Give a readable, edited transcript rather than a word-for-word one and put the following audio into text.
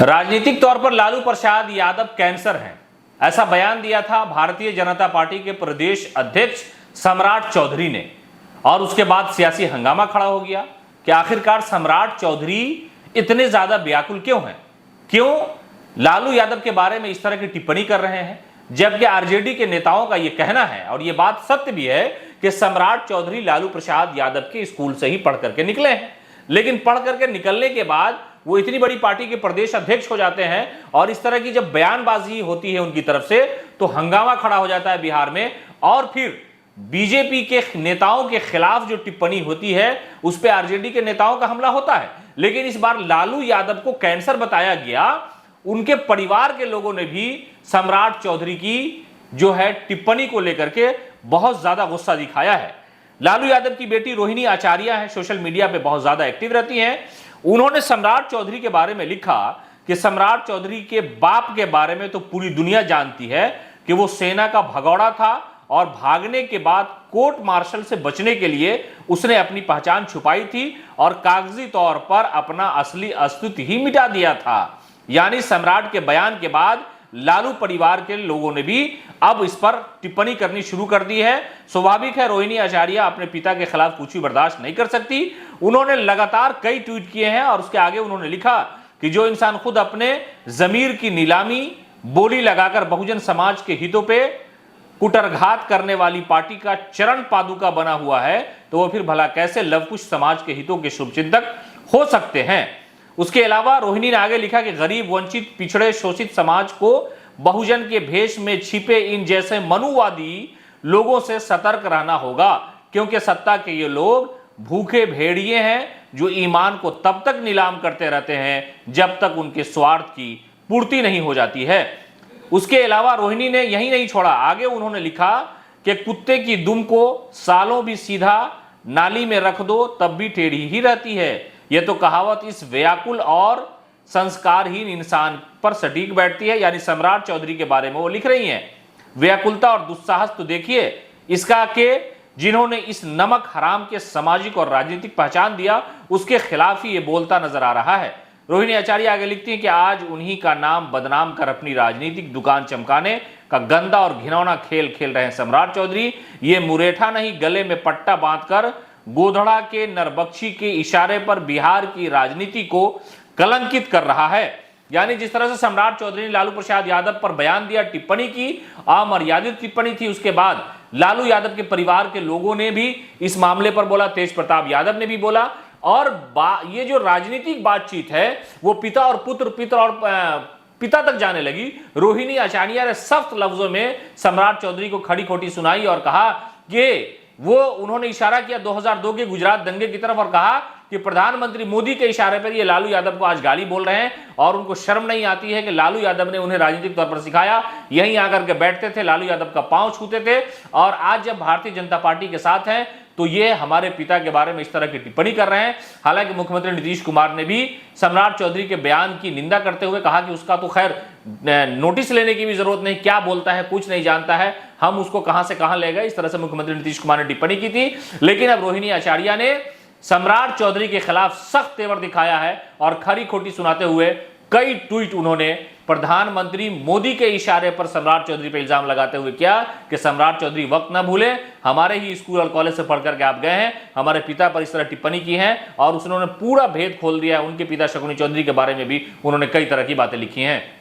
राजनीतिक तौर पर लालू प्रसाद यादव कैंसर हैं, ऐसा बयान दिया था भारतीय जनता पार्टी के प्रदेश अध्यक्ष सम्राट चौधरी ने। और उसके बाद सियासी हंगामा खड़ा हो गया कि आखिरकार सम्राट चौधरी इतने ज्यादा व्याकुल क्यों हैं, क्यों लालू यादव के बारे में इस तरह की टिप्पणी कर रहे हैं, जबकि आरजेडी के नेताओं का यह कहना है और यह बात सत्य भी है कि सम्राट चौधरी लालू प्रसाद यादव के स्कूल से ही पढ़ करके निकले हैं। लेकिन पढ़ करके निकलने के बाद वो इतनी बड़ी पार्टी के प्रदेश अध्यक्ष हो जाते हैं और इस तरह की जब बयानबाजी होती है उनकी तरफ से तो हंगामा खड़ा हो जाता है बिहार में। और फिर बीजेपी के नेताओं के खिलाफ जो टिप्पणी होती है उस पर आरजेडी के नेताओं का हमला होता है। लेकिन इस बार लालू यादव को कैंसर बताया गया, उनके परिवार के लोगों ने भी सम्राट चौधरी की जो है टिप्पणी को लेकर के बहुत ज्यादा गुस्सा दिखाया है। लालू यादव की बेटी रोहिणी आचार्य है, सोशल मीडिया पे बहुत ज्यादा एक्टिव रहती हैं। उन्होंने सम्राट चौधरी के बारे में लिखा कि सम्राट चौधरी के बाप के बारे में तो पूरी दुनिया जानती है कि वो सेना का भगौड़ा था और भागने के बाद कोर्ट मार्शल से बचने के लिए उसने अपनी पहचान छुपाई थी और कागजी तौर पर अपना असली अस्तित्व ही मिटा दिया था। यानी सम्राट के बयान के बाद लालू परिवार के लोगों ने भी अब इस पर टिप्पणी करनी शुरू कर दी है। स्वाभाविक है, रोहिणी आचार्य अपने पिता के खिलाफ कुछ भी बर्दाश्त नहीं कर सकती। उन्होंने लगातार कई ट्वीट किए हैं और उसके आगे उन्होंने लिखा कि जो इंसान खुद अपने जमीर की नीलामी बोली लगाकर बहुजन समाज के हितों पे कुटरघात करने वाली पार्टी का चरण पादुका बना हुआ है तो वह फिर भला कैसे लवकुश समाज के हितों के शुभचिंतक हो सकते हैं। उसके अलावा रोहिणी ने आगे लिखा कि गरीब, वंचित, पिछड़े, शोषित समाज को बहुजन के भेष में छिपे इन जैसे मनुवादी लोगों से सतर्क रहना होगा, क्योंकि सत्ता के ये लोग भूखे भेड़िए हैं जो ईमान को तब तक नीलाम करते रहते हैं जब तक उनके स्वार्थ की पूर्ति नहीं हो जाती है। उसके अलावा रोहिणी ने यही नहीं छोड़ा, आगे उन्होंने लिखा कि कुत्ते की दुम को सालों भी सीधा नाली में रख दो तब भी टेढ़ी ही रहती है। यह तो कहावत इस व्याकुल और संस्कारहीन इंसान पर सटीक बैठती है। यानी सम्राट चौधरी के बारे में वो लिख रही हैं। व्याकुलता और दुस्साहस तो देखिए इसका कि जिन्होंने इस नमक हराम के सामाजिक और राजनीतिक पहचान दिया उसके खिलाफ ही ये बोलता नजर आ रहा है। रोहिणी आचार्य आगे लिखती हैं कि आज उन्हीं का नाम बदनाम कर अपनी राजनीतिक दुकान चमकाने का गंदा और घिनौना खेल खेल रहे हैं सम्राट चौधरी। ये मुरेठा नहीं, गले में पट्टा बांधकर गोधड़ा के नरबख्शी के इशारे पर बिहार की राजनीति को कलंकित कर रहा है। यानी जिस तरह से सम्राट चौधरी ने लालू प्रसाद यादव पर बयान दिया, टिप्पणी की, अमर्यादित टिप्पणी थी, उसके बाद लालू यादव के परिवार के लोगों ने भी इस मामले पर बोला, तेज प्रताप यादव ने भी बोला। और ये जो राजनीतिक बातचीत है वो पिता और पुत्र और पिता तक जाने लगी। रोहिणी आचार्य ने सख्त लफ्जों में सम्राट चौधरी को खड़ी खोटी सुनाई और कहा कि उन्होंने इशारा किया 2002 के गुजरात दंगे की तरफ और कहा कि प्रधानमंत्री मोदी के इशारे पर ये लालू यादव को आज गाली बोल रहे हैं और उनको शर्म नहीं आती है कि लालू यादव ने उन्हें राजनीतिक तौर पर सिखाया। यहीं आकर के बैठते थे, लालू यादव का पांव छूते थे और आज जब भारतीय जनता पार्टी के साथ हैं तो ये हमारे पिता के बारे में इस तरह की टिप्पणी कर रहे हैं। हालांकि मुख्यमंत्री नीतीश कुमार ने भी सम्राट चौधरी के बयान की निंदा करते हुए कहा कि उसका तो खैर नोटिस लेने की भी जरूरत नहीं, क्या बोलता है कुछ नहीं जानता है, हम उसको कहां से कहां ले गए, इस तरह से मुख्यमंत्री नीतीश कुमार ने टिप्पणी की थी। लेकिन अब रोहिणी आचार्य ने सम्राट चौधरी के खिलाफ सख्त तेवर दिखाया है और खरी खोटी सुनाते हुए कई ट्वीट उन्होंने प्रधानमंत्री मोदी के इशारे पर सम्राट चौधरी पर इल्जाम लगाते हुए किया कि सम्राट चौधरी वक्त न भूले, हमारे ही स्कूल और कॉलेज से पढ़ करके आप गए हैं, हमारे पिता पर इस तरह टिप्पणी की है और उन्होंने पूरा भेद खोल दिया है। उनके पिता शकुनी चौधरी के बारे में भी उन्होंने कई तरह की बातें लिखी हैं।